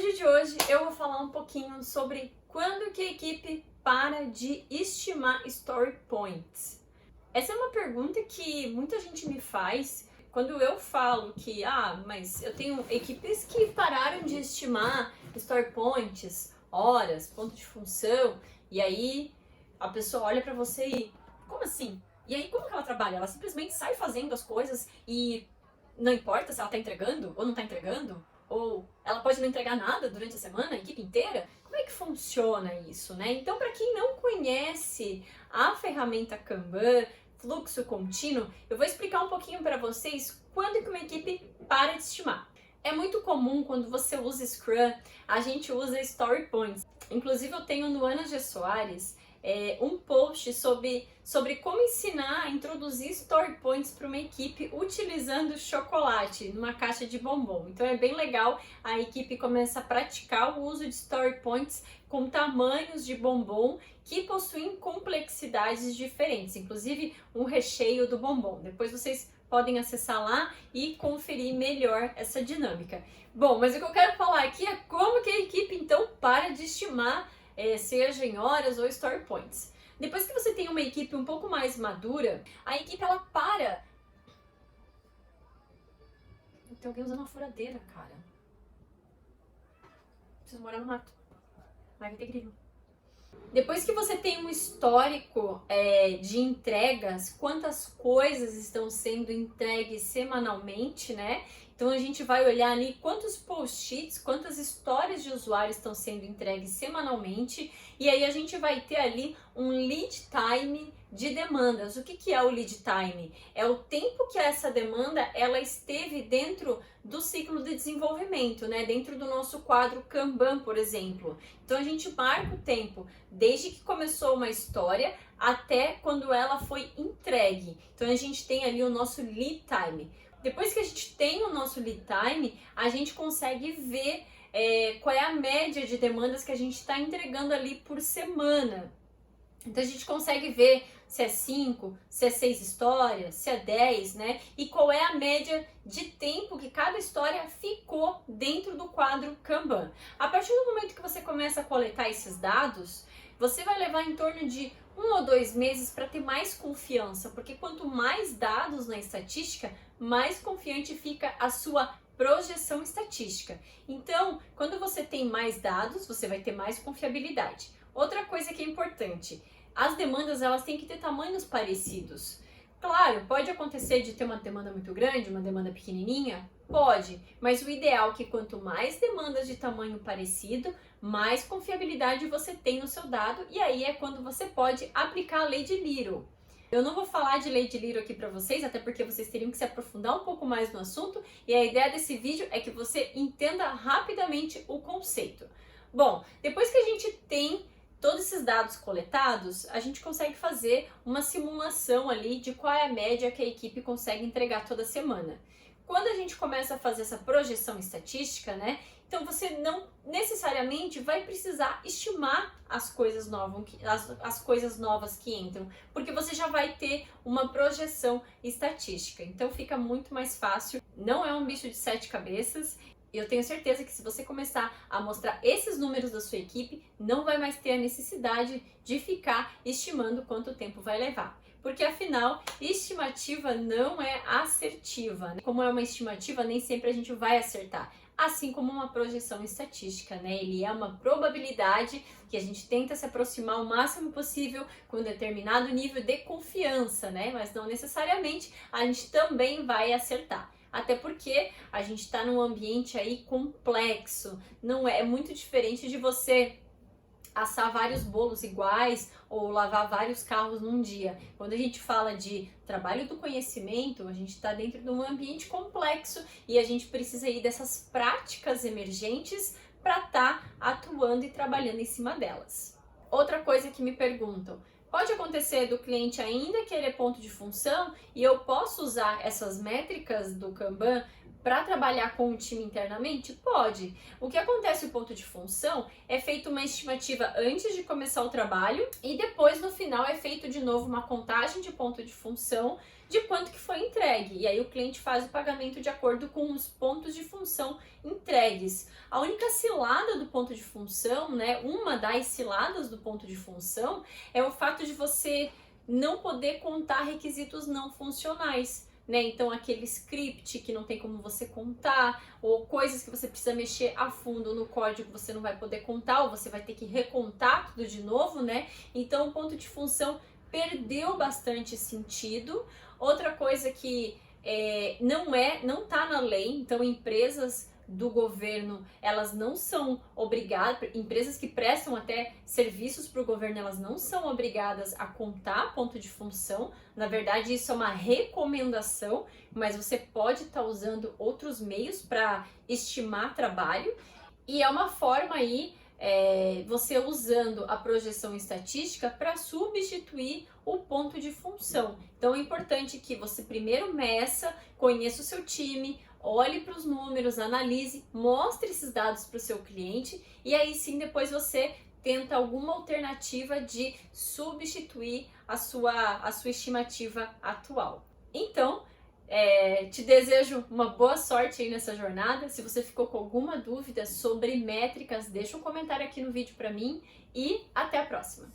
vídeo de hoje eu vou falar um pouquinho sobre quando que a equipe para de estimar story points. Essa é uma pergunta que muita gente me faz quando eu falo que, mas eu tenho equipes que pararam de estimar story points, horas, ponto de função, e aí a pessoa olha pra você e, como assim? E aí como que ela trabalha? Ela simplesmente sai fazendo as coisas e não importa se ela tá entregando ou não tá entregando? Ou ela pode não entregar nada durante a semana, a equipe inteira? Como é que funciona isso, né? Então, para quem não conhece a ferramenta Kanban, fluxo contínuo, eu vou explicar um pouquinho para vocês quando que uma equipe para de estimar. É muito comum quando você usa Scrum, a gente usa Story Points. Inclusive, eu tenho no Ana G. Soares um post sobre como ensinar a introduzir story points para uma equipe utilizando chocolate numa caixa de bombom. Então é bem legal, a equipe começa a praticar o uso de story points com tamanhos de bombom que possuem complexidades diferentes, inclusive um recheio do bombom. Depois vocês podem acessar lá e conferir melhor essa dinâmica. Bom, mas o que eu quero falar aqui é como que a equipe então para de estimar seja em horas ou story points. Depois que você tem uma equipe um pouco mais madura, a equipe ela para. Tem alguém usando uma furadeira, cara. Preciso morar no mato. Vai ter grilo. Depois que você tem um histórico de entregas, quantas coisas estão sendo entregues semanalmente, né? Então a gente vai olhar ali quantos post-its, quantas histórias de usuários estão sendo entregues semanalmente, e aí a gente vai ter ali um lead time de demandas. O que é o lead time? É o tempo que essa demanda ela esteve dentro do ciclo de desenvolvimento, né? Dentro do nosso quadro Kanban, por exemplo. Então a gente marca o tempo desde que começou uma história até quando ela foi entregue. Então a gente tem ali o nosso lead time. Depois que a gente tem o nosso lead time, a gente consegue ver qual é a média de demandas que a gente está entregando ali por semana. Então a gente consegue ver se é 5, se é 6 histórias, se é 10, né? E qual é a média de tempo que cada história ficou dentro do quadro Kanban. A partir do momento que você começa a coletar esses dados, você vai levar em torno de 1 ou 2 meses para ter mais confiança, porque quanto mais dados na estatística, mais confiante fica a sua projeção estatística. Então, quando você tem mais dados, você vai ter mais confiabilidade. Outra coisa que é importante, as demandas elas têm que ter tamanhos parecidos. Claro, pode acontecer de ter uma demanda muito grande, uma demanda pequenininha? Pode, mas o ideal é que quanto mais demandas de tamanho parecido, mais confiabilidade você tem no seu dado, e aí é quando você pode aplicar a lei de Little. Eu não vou falar de lei de Little aqui para vocês, até porque vocês teriam que se aprofundar um pouco mais no assunto, e a ideia desse vídeo é que você entenda rapidamente o conceito. Bom, depois que a gente tem todos esses dados coletados, a gente consegue fazer uma simulação ali de qual é a média que a equipe consegue entregar toda semana. Quando a gente começa a fazer essa projeção estatística, né? Então você não necessariamente vai precisar estimar as coisas novas que entram, porque você já vai ter uma projeção estatística. Então fica muito mais fácil. Não é um bicho de 7 cabeças. Eu tenho certeza que se você começar a mostrar esses números da sua equipe, não vai mais ter a necessidade de ficar estimando quanto tempo vai levar. Porque afinal, estimativa não é assertiva. Como é uma estimativa, nem sempre a gente vai acertar. Assim como uma projeção estatística, né? Ele é uma probabilidade que a gente tenta se aproximar o máximo possível com um determinado nível de confiança, né? Mas não necessariamente a gente também vai acertar. Até porque a gente está num ambiente aí complexo, não é muito diferente de você assar vários bolos iguais ou lavar vários carros num dia. Quando a gente fala de trabalho do conhecimento, a gente está dentro de um ambiente complexo e a gente precisa ir dessas práticas emergentes para estar atuando e trabalhando em cima delas. Outra coisa que me perguntam, pode acontecer do cliente ainda querer ponto de função e eu posso usar essas métricas do Kanban para trabalhar com o time internamente? Pode. O que acontece no ponto de função é feita uma estimativa antes de começar o trabalho e depois no final é feito de novo uma contagem de ponto de função de quanto que foi entregue. E aí o cliente faz o pagamento de acordo com os pontos de função entregues. A única cilada do ponto de função, né, uma das ciladas do ponto de função é o fato de você não poder contar requisitos não funcionais. Né? Então aquele script que não tem como você contar, ou coisas que você precisa mexer a fundo no código você não vai poder contar, ou você vai ter que recontar tudo de novo, né? Então o ponto de função perdeu bastante sentido. Outra coisa que não tá na lei, então empresas do governo, elas não são obrigadas, empresas que prestam até serviços para o governo, elas não são obrigadas a contar ponto de função. Na verdade, isso é uma recomendação, mas você pode estar usando outros meios para estimar trabalho, e é uma forma aí, você usando a projeção estatística para substituir o ponto de função. Então é importante que você primeiro meça, conheça o seu time, olhe para os números, analise, mostre esses dados para o seu cliente, e aí sim depois você tenta alguma alternativa de substituir a sua estimativa atual. Então, te desejo uma boa sorte aí nessa jornada. Se você ficou com alguma dúvida sobre métricas, deixa um comentário aqui no vídeo para mim, e até a próxima!